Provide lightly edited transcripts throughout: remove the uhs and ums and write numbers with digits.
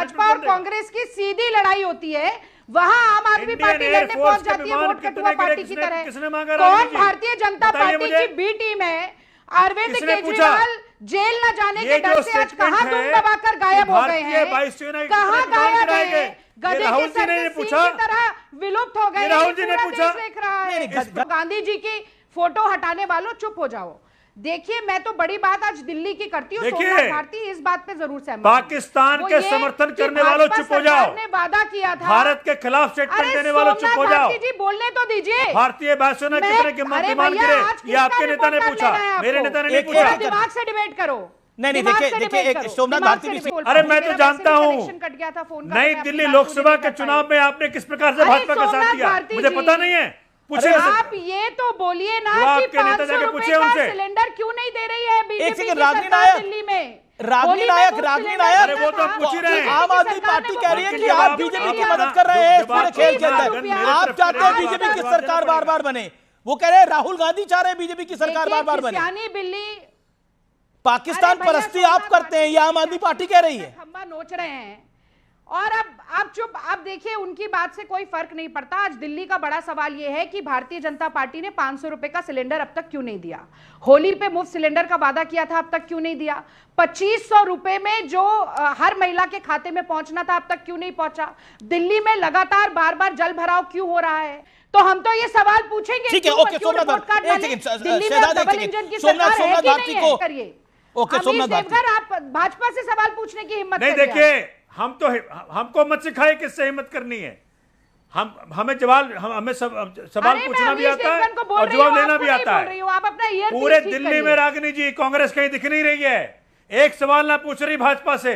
भाजपा और कांग्रेस की सीधी लड़ाई होती है, वहां आम आदमी पार्टी लड़ने पहुंच जाती है वोट कटुआ पार्टी की तरह। कौन भारतीय जनता पार्टी की बी टीम है? अरविंद केजरीवाल जेल न जाने के डर से आज कहां दुम दबाकर गायब हो गए हैं, कहां गायब है? गधे के सर के सींग की तरह विलुप्त हो गए। राहुल जी ने पूछा, देख रहा है गांधी जी की फोटो हटाने वालों चुप हो जाओ। देखिए, मैं तो बड़ी बात आज दिल्ली की करती हूँ, सोमनाथ भारती इस बात पे जरूर सहमत। पाकिस्तान के समर्थन करने वालों चुप हो जाओ। ने वादा किया था भारत के खिलाफ स्टेटमेंट देने वालों चुप हो जाओ। जी बोलने तो दीजिए। भारतीय वायुसेना कितने की मान गिरे, ये आपके नेता ने पूछा, मेरे नेता ने नहीं पूछा। दिमाग से डिबेट करो। नहीं, देखिए सोमनाथ भारती भी, अरे मैं तो जानता हूँ नई दिल्ली लोकसभा के चुनाव में आपने किस प्रकार से भाजपा का साथ दिया, मुझे पता नहीं है। पूछिए आप ये तो बोलिए ना कि 500 रुपए का सिलेंडर क्यों नहीं दे रही है बीजेपी की सरकार दिल्ली में? रागनी नायक वो तो पूछ ही रहे हैं। आम आदमी पार्टी कह रही है कि आप बीजेपी की मदद कर रहे हैं इस पूरे खेल के अंदर। आप चाहते हैं बीजेपी की सरकार बार बार बने, वो कह रहे हैं राहुल गांधी चाह रहे हैं बीजेपी की सरकार बार बार बने। बिल्ली पाकिस्तान परस्ती आप करते हैं, ये आम आदमी पार्टी कह रही है। खंबा नोच रहे हैं और अब चुप। अब देखिए, उनकी बात से कोई फर्क नहीं पड़ता। आज दिल्ली का बड़ा सवाल यह है कि भारतीय जनता पार्टी ने 500 रुपए का सिलेंडर अब तक क्यों नहीं दिया? होली पे मुफ्त सिलेंडर का वादा किया था, अब तक क्यों नहीं दिया? 2500 रुपए में जो हर महिला के खाते में पहुंचना था, अब तक क्यों नहीं पहुंचा? दिल्ली में लगातार बार बार जल भराव क्यों हो रहा है? तो हम तो ये सवाल पूछेंगे। ठीक है, ओके सोमनाथ भारती को, ओके सोमनाथ भारती, आप भाजपा से सवाल पूछने की हिम्मत नहीं। देखिए, हमको मत सिखाए किससे हिम्मत करनी है। हमें सवाल पूछना भी आता है और जवाब देना भी आता है। पूरे दिल्ली में रागिनी जी कांग्रेस कहीं दिख नहीं रही है, एक सवाल ना पूछ रही भाजपा से,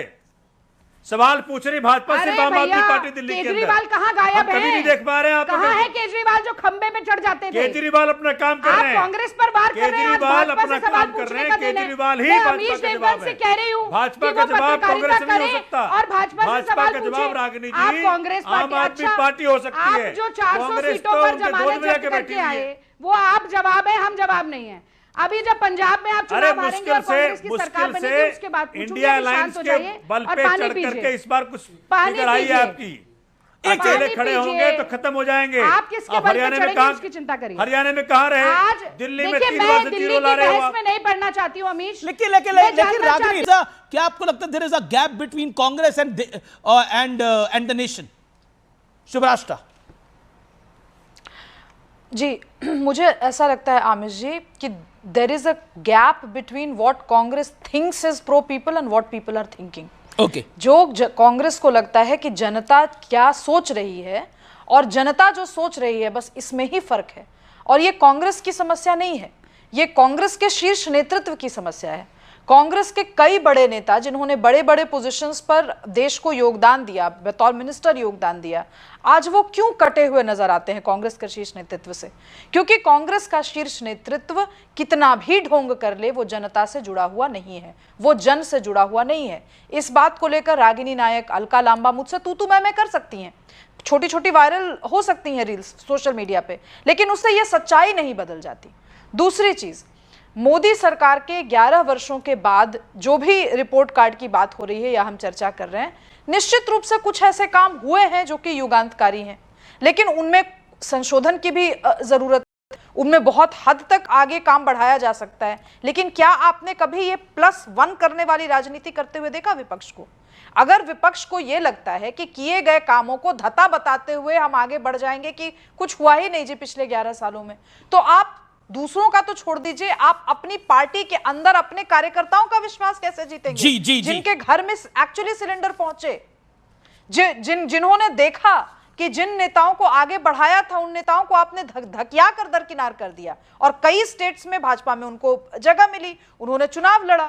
सवाल पूछ रही भाजपा सिर्फ आम आदमी पार्टी दिल्ली के अंदर। केजरीवाल कहाँ गायब है? कभी नहीं देख पा रहे हैं आप। कहाँ है केजरीवाल जो खंबे में चढ़ जाते थे? केजरीवाल अपना काम कर रहे हैं, कांग्रेस पर वार कर रहे हैं, केजरीवाल अपना काम कर रहे हैं। केजरीवाल ही भाजपा का जवाब है। कह रही हूँ भाजपा का जवाब कांग्रेस नहीं हो सकता, और भाजपा का जवाब रागिनी आप जी कांग्रेस आम आदमी पार्टी हो सकती है। जो 400 सीटों पर जमानत जब्त करके आए, वो आप जवाब है, हम जवाब नहीं है। अभी जब पंजाब में आप चुनाव हारेंगे और कांग्रेस की सरकार बनेगी, उसके बाद इंडिया अलायंस के बल पे चढ़ करके इस बार कुछ फिगर आई है आपकी। अकेले खड़े होंगे तो खत्म हो जाएंगे। आप किसके बल पे चढ़ेंगे उसकी चिंता करिए। हरियाणा में कहाँ रहे? आज दिल्ली में देखिए, मैं दिल्ली की बहस में नहीं पढ़ना चाहती हूँ अमीश, लेकिन रागिनी, क्या आपको लगता है there is a gap between Congress and the nation? Shubhrashtra ji, मुझे ऐसा लगता है आमिश जी कि there is a gap between what Congress thinks is pro people and what people are thinking. Okay. जो कांग्रेस को लगता है कि जनता क्या सोच रही है और जनता जो सोच रही है, बस इसमें ही फर्क है। और ये कांग्रेस की समस्या नहीं है, ये कांग्रेस के शीर्ष नेतृत्व की समस्या है। कांग्रेस के कई बड़े नेता जिन्होंने बड़े बड़े पोजीशंस पर देश को योगदान दिया, बतौर मिनिस्टर योगदान दिया, आज वो क्यों कटे हुए नजर आते हैं कांग्रेस के शीर्ष नेतृत्व से? क्योंकि कांग्रेस का शीर्ष नेतृत्व कितना भी ढोंग कर ले, वो जनता से जुड़ा हुआ नहीं है, वो जन से जुड़ा हुआ नहीं है। इस बात को लेकर रागिनी नायक, अलका लांबा मुझसे तू मैं कर सकती हैं, छोटी छोटी वायरल हो सकती हैं रील्स सोशल मीडिया पे, लेकिन उससे ये सच्चाई नहीं बदल जाती। दूसरी चीज, मोदी सरकार के 11 वर्षों के बाद जो भी रिपोर्ट कार्ड की बात हो रही है या हम चर्चा कर रहे हैं, निश्चित रूप से कुछ ऐसे काम हुए हैं जो कि युगांतकारी हैं, लेकिन उनमें संशोधन की भी जरूरत, उनमें बहुत हद तक आगे काम बढ़ाया जा सकता है। लेकिन क्या आपने कभी ये +1 करने वाली राजनीति करते हुए देखा विपक्ष को? अगर विपक्ष को यह लगता है कि किए गए कामों को धता बताते हुए हम आगे बढ़ जाएंगे कि कुछ हुआ ही नहीं जी पिछले 11 सालों में, तो आप दूसरों का तो छोड़ दीजिए, आप अपनी पार्टी के अंदर अपने कार्यकर्ताओं का विश्वास कैसे जीतेंगे? जी, जिनके घर में एक्चुअली सिलेंडर पहुंचे, जिन्होंने देखा कि जिन नेताओं को आगे बढ़ाया था, उन नेताओं को आपने धकिया कर दरकिनार कर दिया और कई स्टेट्स में भाजपा में उनको जगह मिली, उन्होंने चुनाव लड़ा,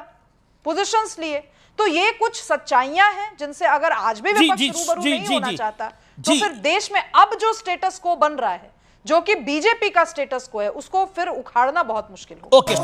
पोजीशंस लिए। तो ये कुछ सच्चाइयां हैं जिनसे अगर आज भी विपक्ष रूबरू नहीं होना चाहता, तो फिर देश में अब जो स्टेटस को बन रहा है, जो कि बीजेपी का स्टेटस को है, उसको फिर उखाड़ना बहुत मुश्किल होगा। ओके।